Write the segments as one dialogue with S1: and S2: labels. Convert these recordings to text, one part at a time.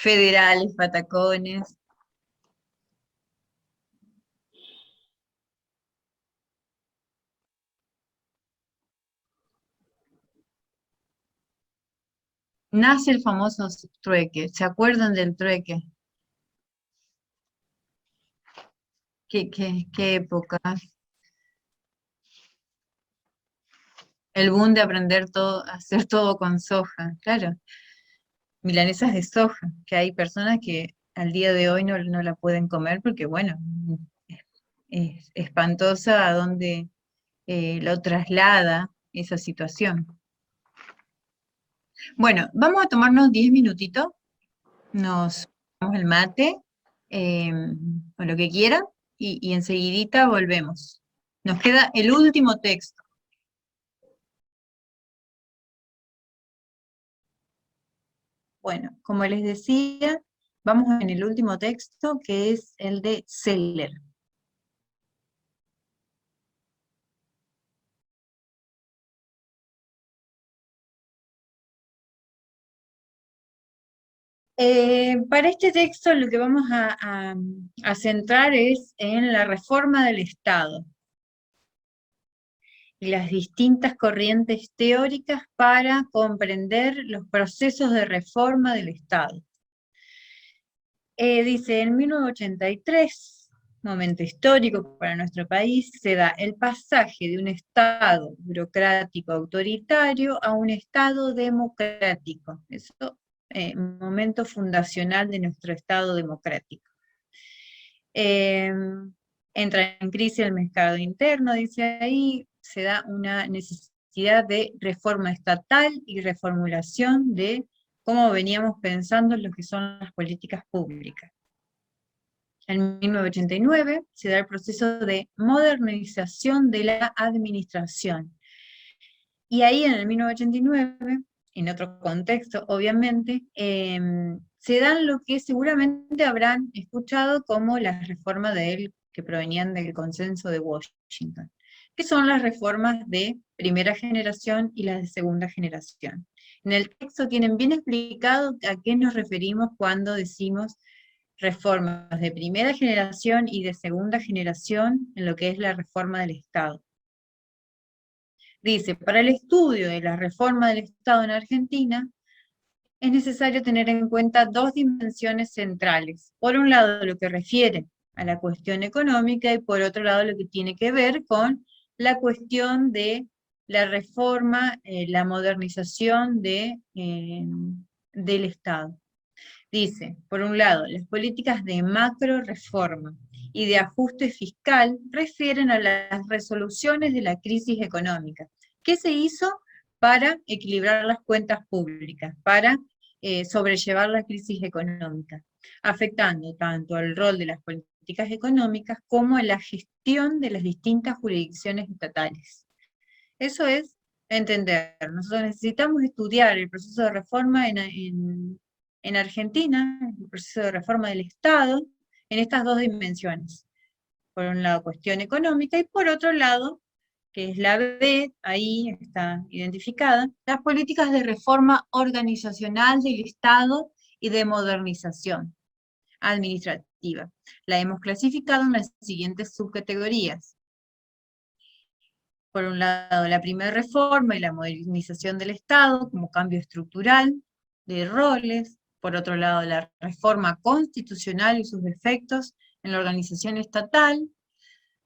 S1: federales, patacones. Nace el famoso trueque. ¿Se acuerdan del trueque? ¿Qué época? El boom de aprender todo, hacer todo con soja, claro. Milanesas de soja, que hay personas que al día de hoy no la pueden comer porque, bueno, es espantosa a dónde lo traslada esa situación. Bueno, vamos a tomarnos 10 minutitos, nos tomamos el mate eh, o lo que quieran y enseguidita volvemos. Nos queda el último texto. Bueno, como les decía, vamos en el último texto que es el de Seller. Para este texto lo que vamos a centrar es en la reforma del Estado y las distintas corrientes teóricas para comprender los procesos de reforma del Estado. Dice, en 1983, momento histórico para nuestro país, se da el pasaje de un Estado burocrático autoritario a un Estado democrático. Eso, momento fundacional de nuestro Estado democrático. Eh, Entra en crisis el mercado interno, dice ahí, se da una necesidad de reforma estatal y reformulación de cómo veníamos pensando en lo que son las políticas públicas. En 1989 se da el proceso de modernización de la administración. Y ahí en el 1989, en otro contexto obviamente, se dan lo que seguramente habrán escuchado como las reformas que provenían del consenso de Washington, que son las reformas de primera generación y las de segunda generación. En el texto tienen bien explicado a qué nos referimos cuando decimos reformas de primera generación y de segunda generación en lo que es la reforma del Estado. Dice, para el estudio de la reforma del Estado en Argentina, es necesario tener en cuenta dos dimensiones centrales. Por un lado, lo que refiere a la cuestión económica y por otro lado, lo que tiene que ver con la cuestión de la reforma, la modernización del Estado. Dice, por un lado, las políticas de macro reforma y de ajuste fiscal refieren a las resoluciones de la crisis económica. ¿Qué se hizo para equilibrar las cuentas públicas, para sobrellevar la crisis económica, afectando tanto el rol de las políticas económicas como en la gestión de las distintas jurisdicciones estatales? Eso es entender. Nosotros necesitamos estudiar el proceso de reforma en Argentina, el proceso de reforma del Estado, en estas dos dimensiones. Por un lado, cuestión económica, y por otro lado, que es la B, ahí está identificada, las políticas de reforma organizacional del Estado y de modernización administrativa. La hemos clasificado en las siguientes subcategorías. Por un lado, la primera reforma y la modernización del Estado como cambio estructural de roles. Por otro lado, la reforma constitucional y sus efectos en la organización estatal.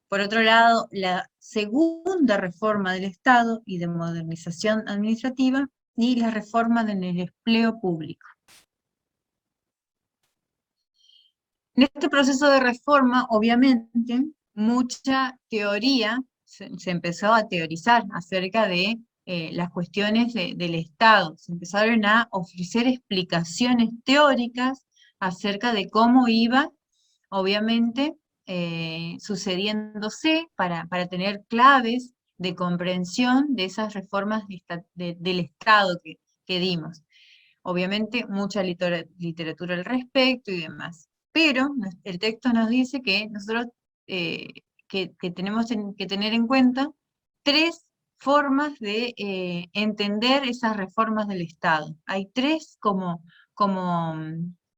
S1: Por otro lado, la segunda reforma del Estado y de modernización administrativa y la reforma en el empleo público. En este proceso de reforma, obviamente, mucha teoría se empezó a teorizar acerca de las cuestiones del Estado. Se empezaron a ofrecer explicaciones teóricas acerca de cómo iba, obviamente, sucediéndose para tener claves de comprensión de esas reformas del Estado que dimos. Obviamente, mucha literatura al respecto y demás. Pero el texto nos dice que nosotros eh, que tenemos que tener en cuenta tres formas de entender esas reformas del Estado. Hay tres como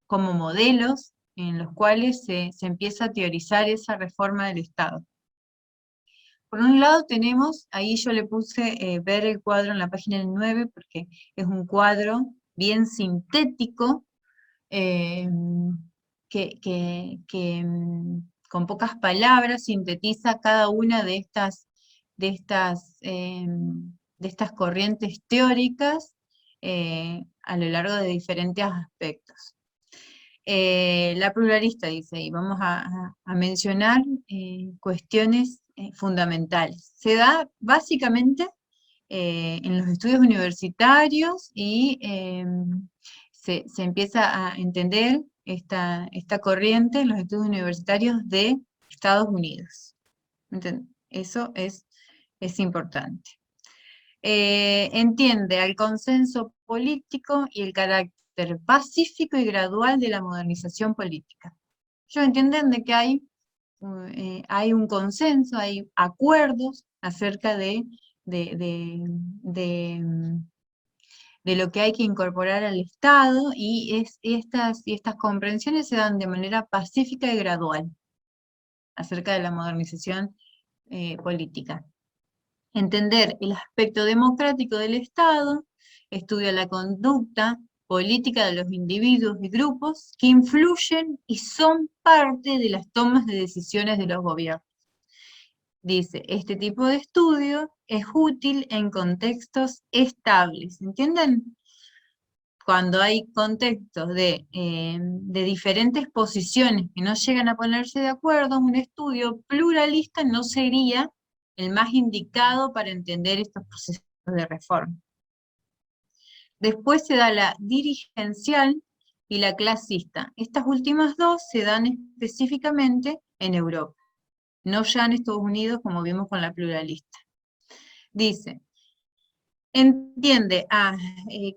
S1: como modelos en los cuales se empieza a teorizar esa reforma del Estado. Por un lado tenemos, ahí yo le puse ver el cuadro en la página 9, porque es un cuadro bien sintético, eh, que con pocas palabras sintetiza cada una de estas, eh, de estas corrientes teóricas a lo largo de diferentes aspectos. La pluralista dice, y vamos a mencionar cuestiones fundamentales. Se da básicamente en los estudios universitarios y se empieza a entender esta corriente en los estudios universitarios de Estados Unidos. Eso es importante. Entiende al consenso político y el carácter pacífico y gradual de la modernización política. Ellos entienden de que hay un consenso, hay acuerdos acerca de de lo que hay que incorporar al Estado, y estas comprensiones se dan de manera pacífica y gradual acerca de la modernización política. Entender el aspecto democrático del Estado, estudia la conducta política de los individuos y grupos que influyen y son parte de las tomas de decisiones de los gobiernos. Dice, este tipo de estudio es útil en contextos estables, ¿entienden? Cuando hay contextos de diferentes posiciones que no llegan a ponerse de acuerdo, un estudio pluralista no sería el más indicado para entender estos procesos de reforma. Después se da la dirigencial y la clasista. Estas últimas dos se dan específicamente en Europa, no ya en Estados Unidos como vimos con la pluralista. Dice, entiende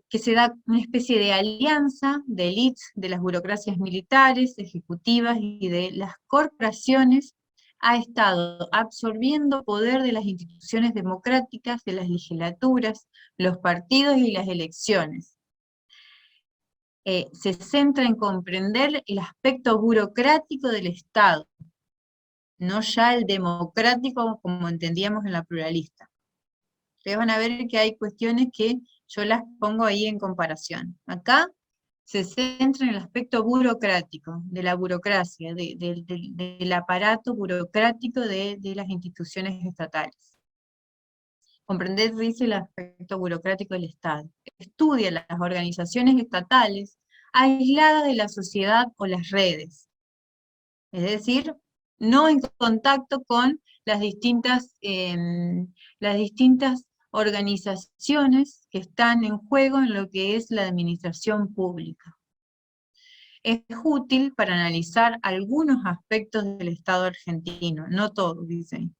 S1: que se da una especie de alianza de élites de las burocracias militares, ejecutivas y de las corporaciones, ha estado absorbiendo poder de las instituciones democráticas, de las legislaturas, los partidos y las elecciones. Se centra en comprender el aspecto burocrático del Estado, no ya el democrático como entendíamos en la pluralista. Ustedes van a ver que hay cuestiones que yo las pongo ahí en comparación. Acá se centra en el aspecto burocrático, de la burocracia, del aparato burocrático de las instituciones estatales. Comprender, dice, el aspecto burocrático del Estado. Estudia las organizaciones estatales aisladas de la sociedad o las redes. Es decir, no en contacto con las distintas organizaciones que están en juego en lo que es la administración pública. Es útil para analizar algunos aspectos del Estado argentino, no todos, dicen.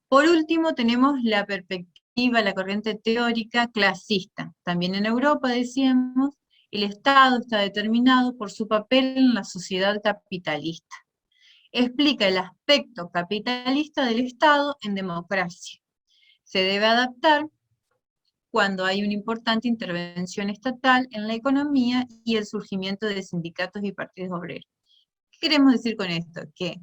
S1: Por último, tenemos la perspectiva, la corriente teórica clasista. También en Europa, decíamos, el Estado está determinado por su papel en la sociedad capitalista. Explica el aspecto capitalista del Estado en democracia. Se debe adaptar cuando hay una importante intervención estatal en la economía y el surgimiento de sindicatos y partidos obreros. ¿Qué queremos decir con esto? Que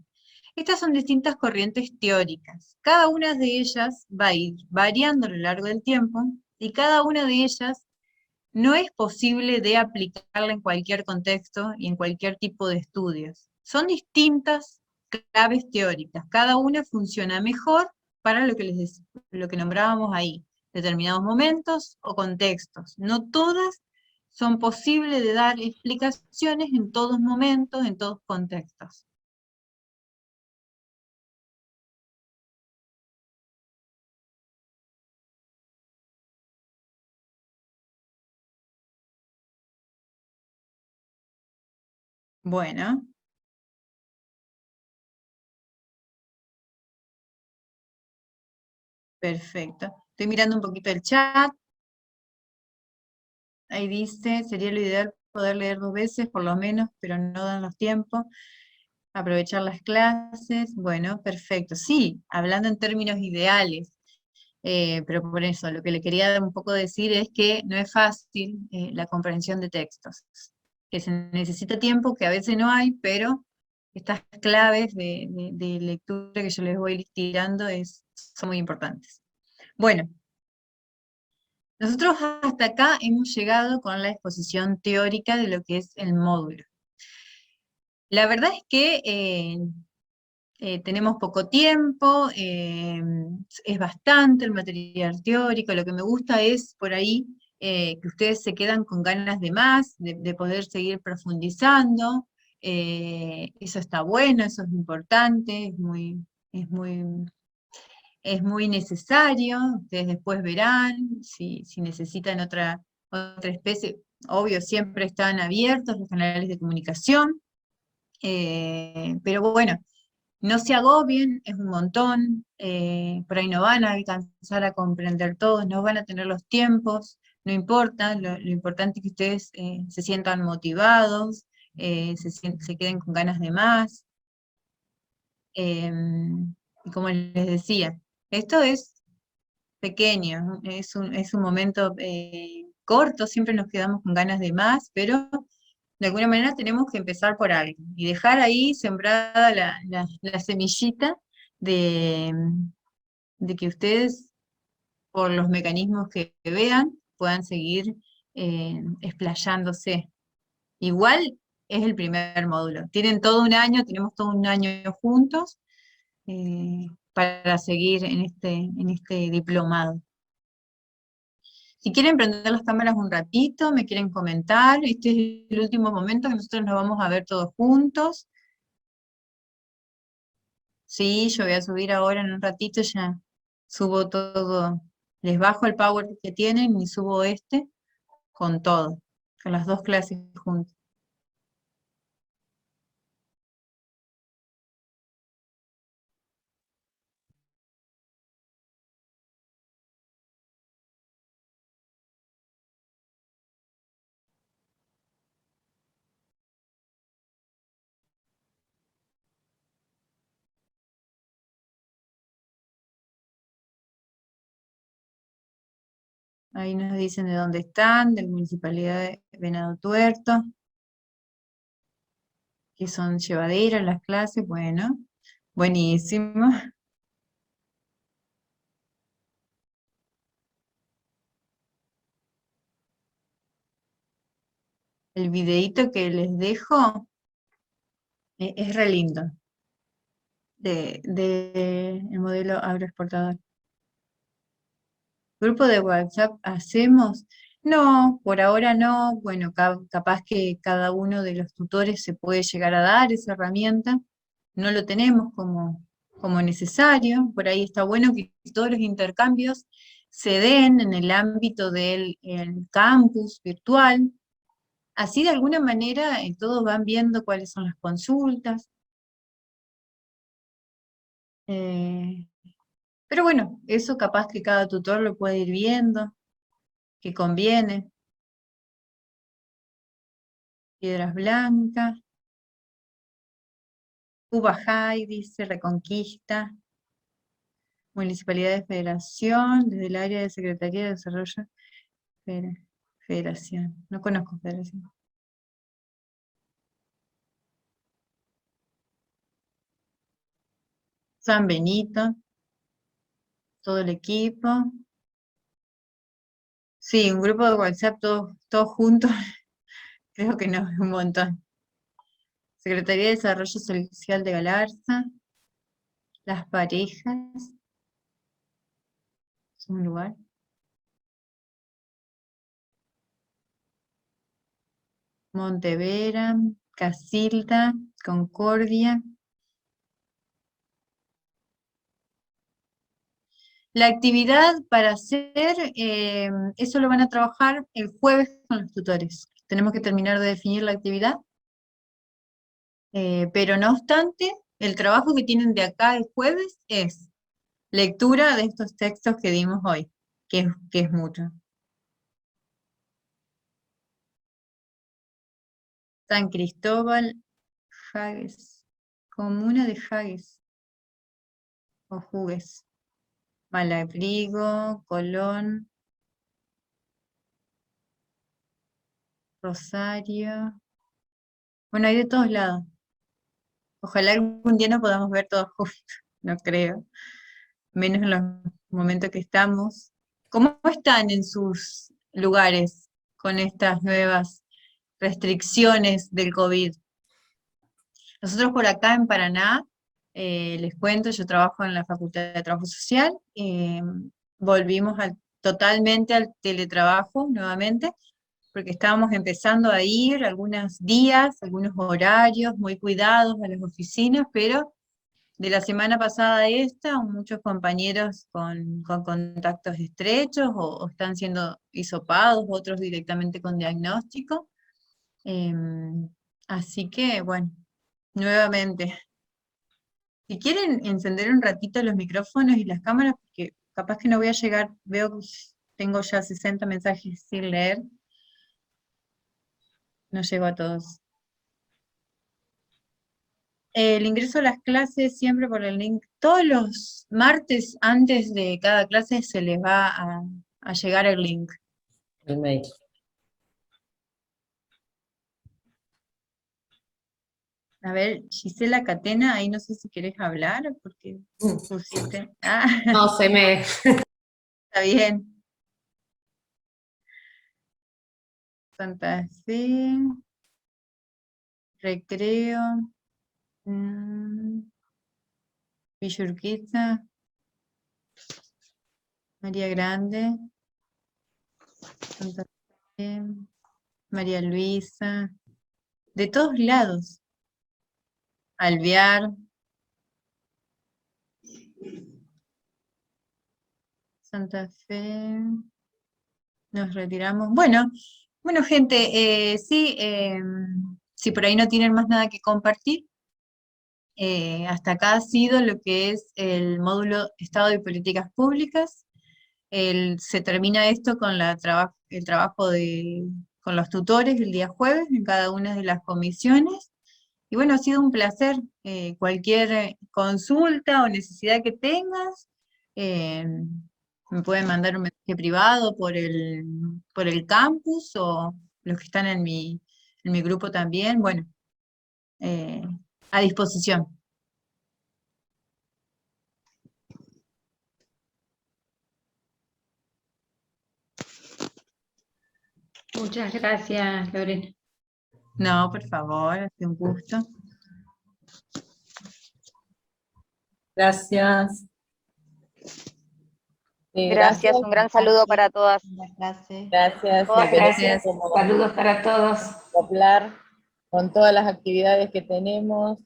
S1: estas son distintas corrientes teóricas. Cada una de ellas va a ir variando a lo largo del tiempo, y cada una de ellas no es posible de aplicarla en cualquier contexto y en cualquier tipo de estudios. Son distintas claves teóricas. Cada una funciona mejor para lo que nombrábamos ahí, determinados momentos o contextos. No todas son posibles de dar explicaciones en todos momentos, en todos contextos. Bueno, perfecto. Estoy mirando un poquito el chat. Ahí dice, sería lo ideal poder leer 2 veces por lo menos, pero no dan los tiempos. Aprovechar las clases. Bueno, perfecto. Sí, hablando en términos ideales. Pero por eso, lo que le quería un poco decir es que no es fácil la comprensión de textos. que se necesita tiempo, que a veces no hay, pero estas claves de lectura que yo les voy tirando son muy importantes. Bueno, nosotros hasta acá hemos llegado con la exposición teórica de lo que es el módulo. La verdad es que tenemos poco tiempo, es bastante el material teórico, lo que me gusta es por ahí que ustedes se quedan con ganas de más, de poder seguir profundizando, eso está bueno, eso es importante, es muy, es muy necesario, ustedes después verán si necesitan otra especie, obvio, siempre están abiertos los canales de comunicación, pero bueno, no se agobien, es un montón, por ahí no van a alcanzar a comprender todo, no van a tener los tiempos, no importa, lo importante es que ustedes se sientan motivados, se queden con ganas de más. Y como les decía, esto es pequeño, es un momento corto, siempre nos quedamos con ganas de más, pero de alguna manera tenemos que empezar por algo y dejar ahí sembrada la semillita de, de que ustedes, por los mecanismos que vean, puedan seguir explayándose. Igual es el primer módulo. Tienen todo un año, tenemos todo un año juntos para seguir en este diplomado. Si quieren prender las cámaras un ratito, me quieren comentar, este es el último momento que nosotros nos vamos a ver todos juntos. Sí, yo voy a subir ahora en un ratito, ya subo todo, les bajo el power que tienen y subo este con todo, con las dos clases juntas. Ahí nos dicen de dónde están, de la Municipalidad de Venado Tuerto, que son llevaderas las clases, bueno, buenísimo. El videíto que les dejo es re lindo, de el modelo agroexportador. ¿Grupo de WhatsApp hacemos? No, por ahora no. Bueno, capaz que cada uno de los tutores se puede llegar a dar esa herramienta. No lo tenemos como necesario. Por ahí está bueno que todos los intercambios se den en el ámbito del el campus virtual. Así de alguna manera todos van viendo cuáles son las consultas. Eh, pero bueno, eso capaz que cada tutor lo puede ir viendo, que conviene. Piedras Blancas, Cuba High, dice Reconquista, Municipalidad de Federación, desde el área de Secretaría de Desarrollo, Federación. No conozco Federación. San Benito, todo el equipo. Sí, un grupo de WhatsApp todos juntos, creo que no es un montón. Secretaría de Desarrollo Social de Galarza, las parejas, es un lugar. Montevera, Casilda, Concordia. La actividad para hacer, eso lo van a trabajar el jueves con los tutores. Tenemos que terminar de definir la actividad, pero no obstante, el trabajo que tienen de acá el jueves es lectura de estos textos que dimos hoy, que es mucho. San Cristóbal, Jages, comuna de Jages o Jugues, Malabrigo, Colón, Rosario. Bueno, hay de todos lados. Ojalá algún día nos podamos ver todos juntos, no creo, menos en los momentos que estamos. ¿Cómo están en sus lugares con estas nuevas restricciones del COVID? Nosotros por acá en Paraná, les cuento, yo trabajo en la Facultad de Trabajo Social, volvimos totalmente al teletrabajo nuevamente, porque estábamos empezando a ir algunos días, algunos horarios muy cuidados a las oficinas, pero de la semana pasada a esta, muchos compañeros con contactos estrechos o están siendo hisopados, otros directamente con diagnóstico. Em, Así que, bueno, nuevamente, si quieren encender un ratito los micrófonos y las cámaras, porque capaz que no voy a llegar, veo que tengo ya 60 mensajes sin leer, no llego a todos. El ingreso a las clases siempre por el link. Todos los martes antes de cada clase se les va a llegar el link.
S2: El mail.
S1: A ver, Gisela Catena, ahí no sé si querés hablar, porque pusiste. Ah,
S2: No, se me...
S1: está bien. Santa Fe, Recreo, Villa Urquiza, María Grande, Santa Fe, María Luisa, de todos lados. Alvear, Santa Fe, nos retiramos. Bueno, gente, sí, si por ahí no tienen más nada que compartir, hasta acá ha sido lo que es el módulo Estado y Políticas Públicas. Se termina esto con el trabajo con los tutores el día jueves en cada una de las comisiones. Y bueno, ha sido un placer. Cualquier consulta o necesidad que tengas, eh, me pueden mandar un mensaje privado por el campus o los que están en mi grupo también. Bueno, eh, a disposición.
S3: Muchas gracias, Lorena.
S1: No, por favor, hace un gusto.
S2: Gracias.
S4: Gracias, un gran saludo para todas.
S2: Gracias.
S3: Gracias. Saludos para todos.
S5: Acoplar con todas las actividades que tenemos.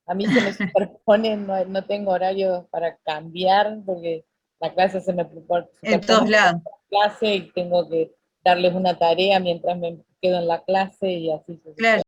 S5: A mí se me superponen, no tengo horario para cambiar, porque la clase se me
S1: En todos
S5: superpone
S1: lados.
S5: con la clase y tengo que darles una tarea mientras me quedo en la clase y así sucesivamente.
S1: Claro.